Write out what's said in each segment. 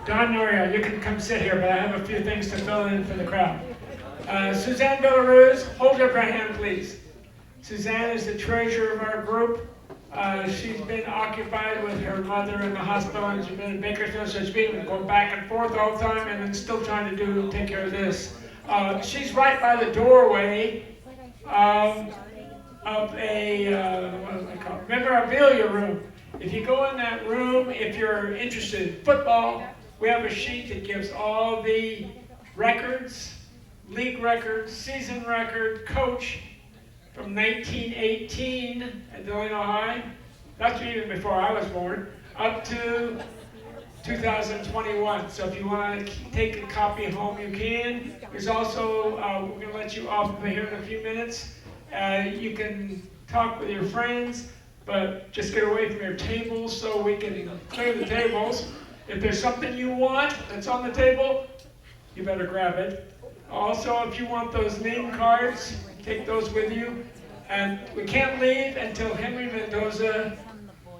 Don Noriel, you can come sit here, but I have a few things to fill in for the crowd. Suzanne Villaruz, hold up her hand, please. Suzanne is the treasurer of our group. She's been occupied with her mother in the hospital, and she's been in Bakersfield, so she's been going back and forth all the time, and then still trying to take care of this. She's right by the doorway of a what do I call it? Memorabilia room. If you go in that room, if you're interested in football, we have a sheet that gives all the records, league records, season record, coach from 1918 at Delano High. That's even before I was born, up to 2021. So if you want to take a copy home, you can. There's also, we're going to let you off of here in a few minutes. You can talk with your friends, but just get away from your tables so we can clear the tables. If there's something you want that's on the table, you better grab it. Also, if you want those name cards, take those with you. And we can't leave until Henry Mendoza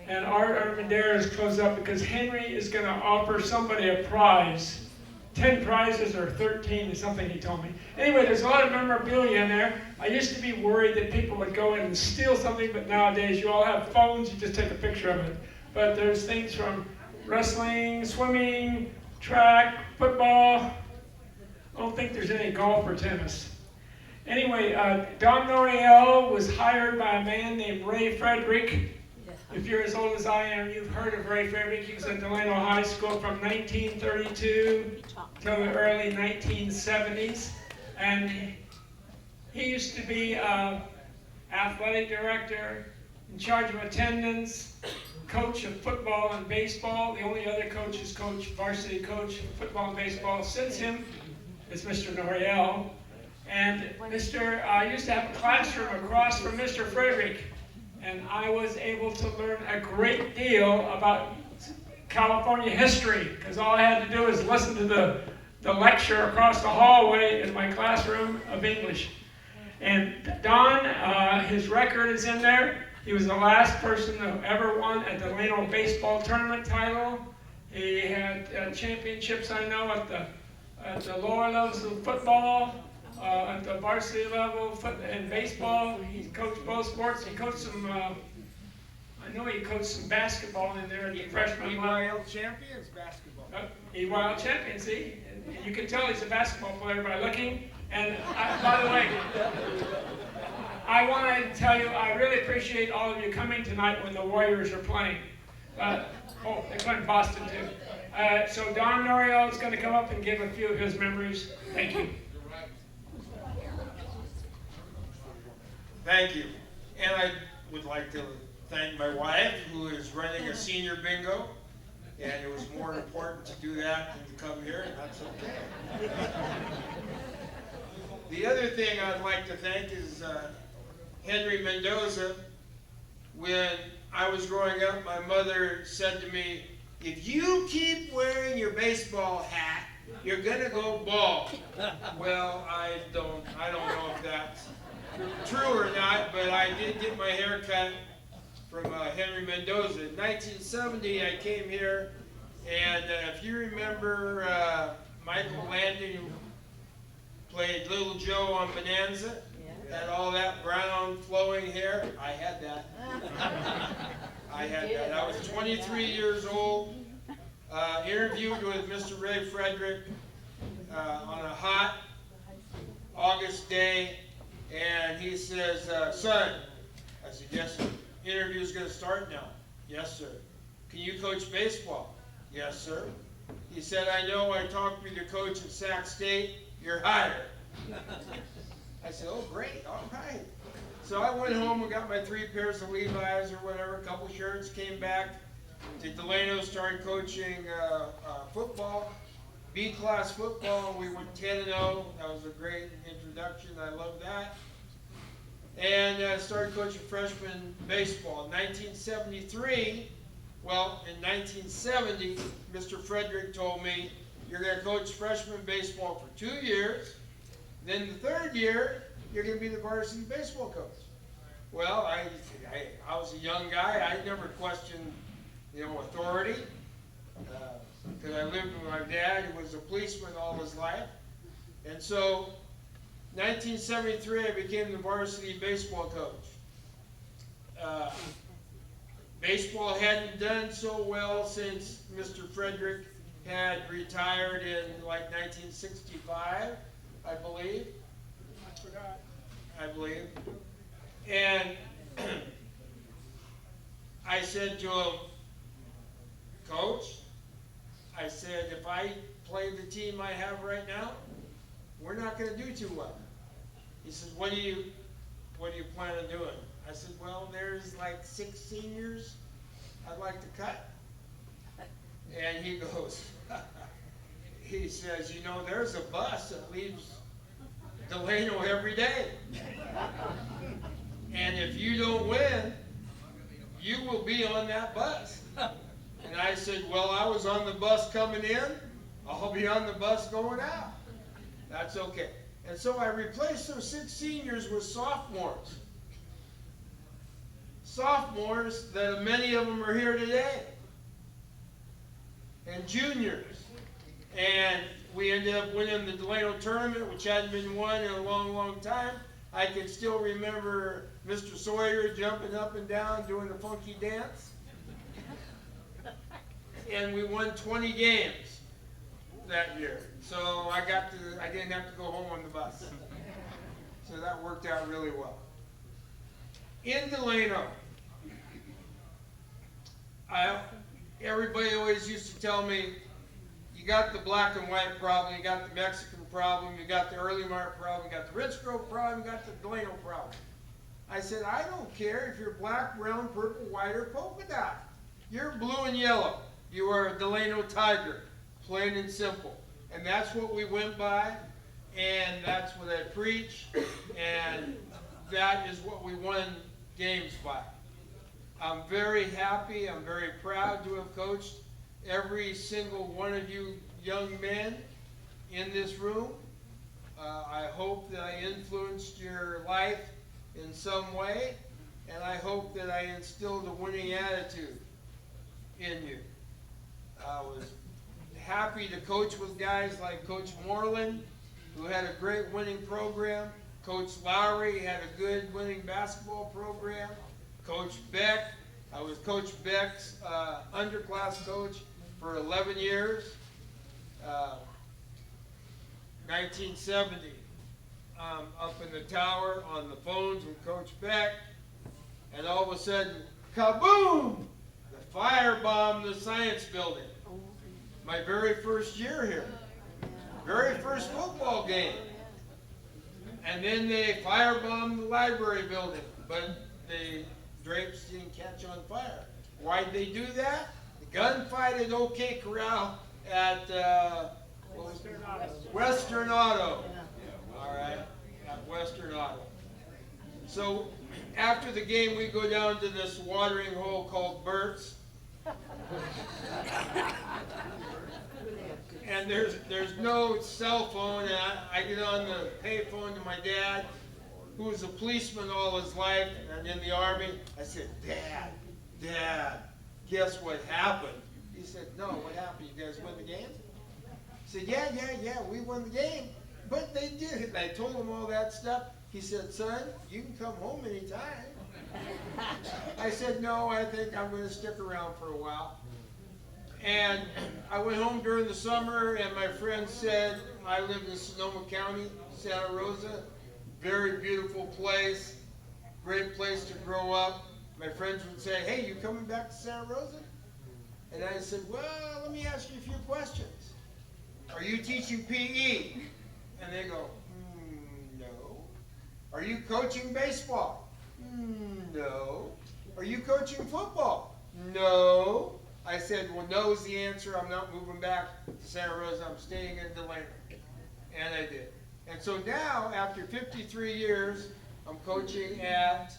and Art Armendariz close up, because Henry is going to offer somebody a prize. 10 prizes or 13 is something he told me. Anyway, there's a lot of memorabilia in there. I used to be worried that people would go in and steal something, but nowadays you all have phones, you just take a picture of it. But there's things from wrestling, swimming, track, football. I don't think there's any golf or tennis. Anyway, Don Noriel was hired by a man named Ray Frederick. If you're as old as I am, you've heard of Ray Frederick. He was at Delano High School from 1932 till the early 1970s. And he used to be athletic director, in charge of attendance, coach of football and baseball. The only other coach is varsity coach of football and baseball since him is Mr. Noriel. And I used to have a classroom across from Mr. Frederick, and I was able to learn a great deal about California history, because all I had to do was listen to the lecture across the hallway in my classroom of English. And Don, his record is in there. He was the last person who ever won a Delano baseball tournament title. He had championships, I know, at the lower levels of football. At the varsity level in baseball. He coached both sports. He coached some, I know he coached some basketball in there at the freshman level. EYL champions basketball. EYL champions, see? And you can tell he's a basketball player by looking. And by the way, I want to tell you, I really appreciate all of you coming tonight when the Warriors are playing. They're playing Boston too. So Don Noriel is going to come up and give a few of his memories. Thank you. Thank you. And I would like to thank my wife, who is running a senior bingo. And it was more important to do that than to come here, and that's okay. The other thing I'd like to thank is Henry Mendoza. When I was growing up, my mother said to me, if you keep wearing your baseball hat, you're gonna go bald. Well, I don't know if that's true or not, but I did get my hair cut from Henry Mendoza. In 1970, I came here, and if you remember Michael Landon, who played Little Joe on Bonanza, had all that brown flowing hair, I had that. I was 23 years old, interviewed with Mr. Ray Frederick on a hot August day. And he says, son, I said, yes, sir. Interview's going to start now. Yes, sir. Can you coach baseball? Yes, sir. He said, I know I talked with your coach at Sac State. You're hired. I said, oh, great. All right. So I went home and got my 3 pairs of Levi's or whatever, a couple shirts, came back to Delano, started coaching football, B-class football. We went 10-0. That was a great introduction. I love that. And started coaching freshman baseball. In 1973, well, in 1970, Mr. Frederick told me, you're going to coach freshman baseball for 2 years. Then the 3rd year, you're going to be the varsity baseball coach. Well, I was a young guy. I never questioned, authority. because I lived with my dad, who was a policeman all his life. And so, 1973, I became the varsity baseball coach. Baseball hadn't done so well since Mr. Frederick had retired in like 1965, I believe. I forgot. I believe. And I said to him, Coach, I said, if I play the team I have right now, we're not going to do too well. He says, what do you plan on doing? I said, well, there's like 6 seniors I'd like to cut. And he goes, he says, you know, there's a bus that leaves Delano every day. And if you don't win, you will be on that bus. And I said, well, I was on the bus coming in. I'll be on the bus going out. That's okay. And so I replaced those 6 seniors with sophomores. Sophomores, that many of them are here today. And juniors. And we ended up winning the Delano tournament, which hadn't been won in a long, long time. I can still remember Mr. Sawyer jumping up and down, doing the funky dance. And we won 20 games that year. So I didn't have to go home on the bus. So that worked out really well. In Delano, everybody always used to tell me, you got the black and white problem, you got the Mexican problem, you got the early mark problem, you got the Ritz Grove problem, you got the Delano problem. I said, I don't care if you're black, brown, purple, white, or polka dot. You're blue and yellow. You are a Delano Tiger, plain and simple. And that's what we went by, and that's what I preach, and that is what we won games by. I'm very happy, I'm very proud to have coached every single one of you young men in this room. I hope that I influenced your life in some way, and I hope that I instilled a winning attitude in you. I was happy to coach with guys like Coach Moreland, who had a great winning program. Coach Lowry had a good winning basketball program. Coach Beck, I was Coach Beck's underclass coach for 11 years. 1970, up in the tower on the phones with Coach Beck, and all of a sudden, kaboom! The firebombed the science building. My very first year here. Very first football game. And then they firebombed the library building, but the drapes didn't catch on fire. Why'd they do that? The gunfight at OK Corral at Western Auto. All right, at Western Auto. So after the game, we go down to this watering hole called Burt's. And there's no cell phone, and I get on the payphone to my dad, who was a policeman all his life and in the Army. I said, Dad, guess what happened? He said, no, what happened? You guys win the game? I said, yeah, we won the game. But they did. And I told him all that stuff. He said, son, you can come home anytime. I said, no, I think I'm going to stick around for a while. And I went home during the summer, and my friend said, I live in Sonoma County, Santa Rosa. Very beautiful place, great place to grow up. My friends would say, hey, you coming back to Santa Rosa? And I said, well, let me ask you a few questions. Are you teaching PE? And they go, no. Are you coaching baseball? No. Are you coaching football? No. I said, well, no is the answer. I'm not moving back to Santa Rosa. I'm staying in Delano. And I did. And so now, after 53 years, I'm coaching at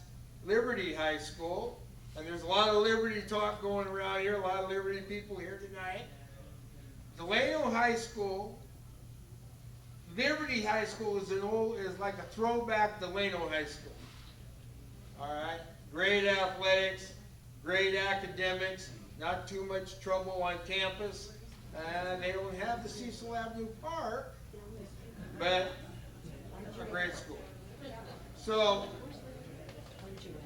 Liberty High School. And there's a lot of Liberty talk going around here, a lot of Liberty people here tonight. Delano High School, Liberty High School is like a throwback Delano High School. All right? Great athletics, great academics, not too much trouble on campus. They don't have the Cecil Avenue Park, but it's a great school. So,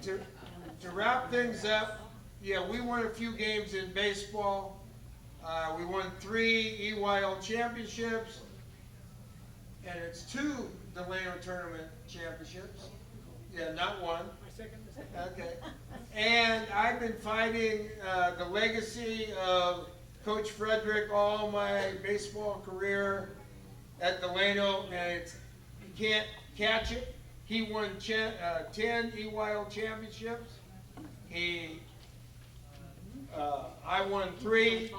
to wrap things up, yeah, we won a few games in baseball. We won 3 EYL championships, and it's 2 Delano tournament championships. Yeah, not 1. Okay. And I've been fighting the legacy of Coach Frederick all my baseball career at Delano, and you can't catch it. He won 10 EYL championships. I won 3.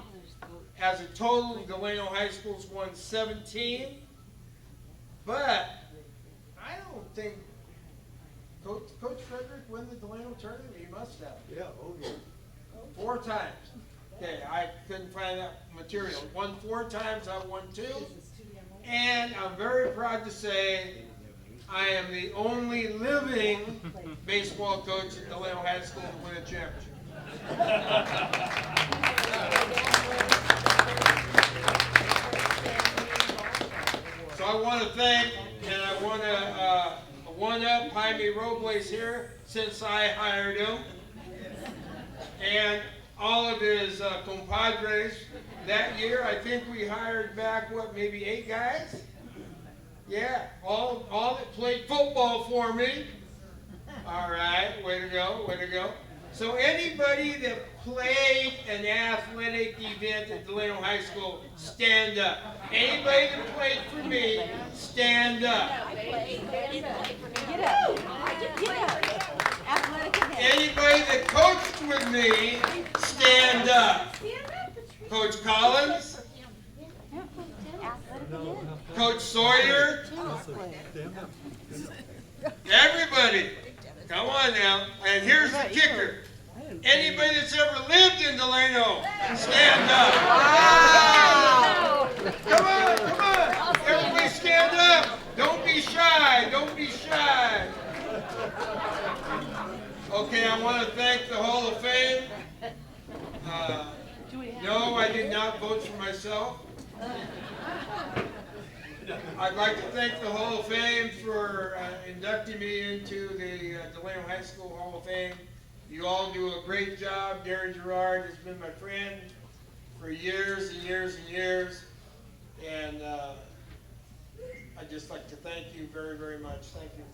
As a total, Delano High School's won 17. But I don't think Coach Frederick won the Delano tournament. He must have. Yeah, okay. 4 times. Okay, I couldn't find that material. Won 4 times. I won 2. And I'm very proud to say I am the only living baseball coach at Delano High School to win a championship. So I want to thank, and I want to one-up Jaime Robles here, since I hired him, and all of his compadres. That year, I think we hired back, what, maybe 8 guys? Yeah, all that played football for me. All right, way to go, way to go. So anybody that played an athletic event at Delano High School, stand up. Anybody that played for me, stand up. Get up. Get up. Athletic event. Anybody that coached with me, stand up. Coach Collins, Coach Sawyer, everybody. Come on now. And here's the kicker. Anybody that's ever lived in Delano, stand up. Wow. Come on, come on. Everybody stand up. Don't be shy. Don't be shy. Okay, I want to thank the Hall of Fame. No, I did not vote for myself. I'd like to thank the Hall of Fame for inducting me into the Delano High School Hall of Fame. You all do a great job. Darren Gerard has been my friend for years and years and years. And I'd just like to thank you very, very much. Thank you.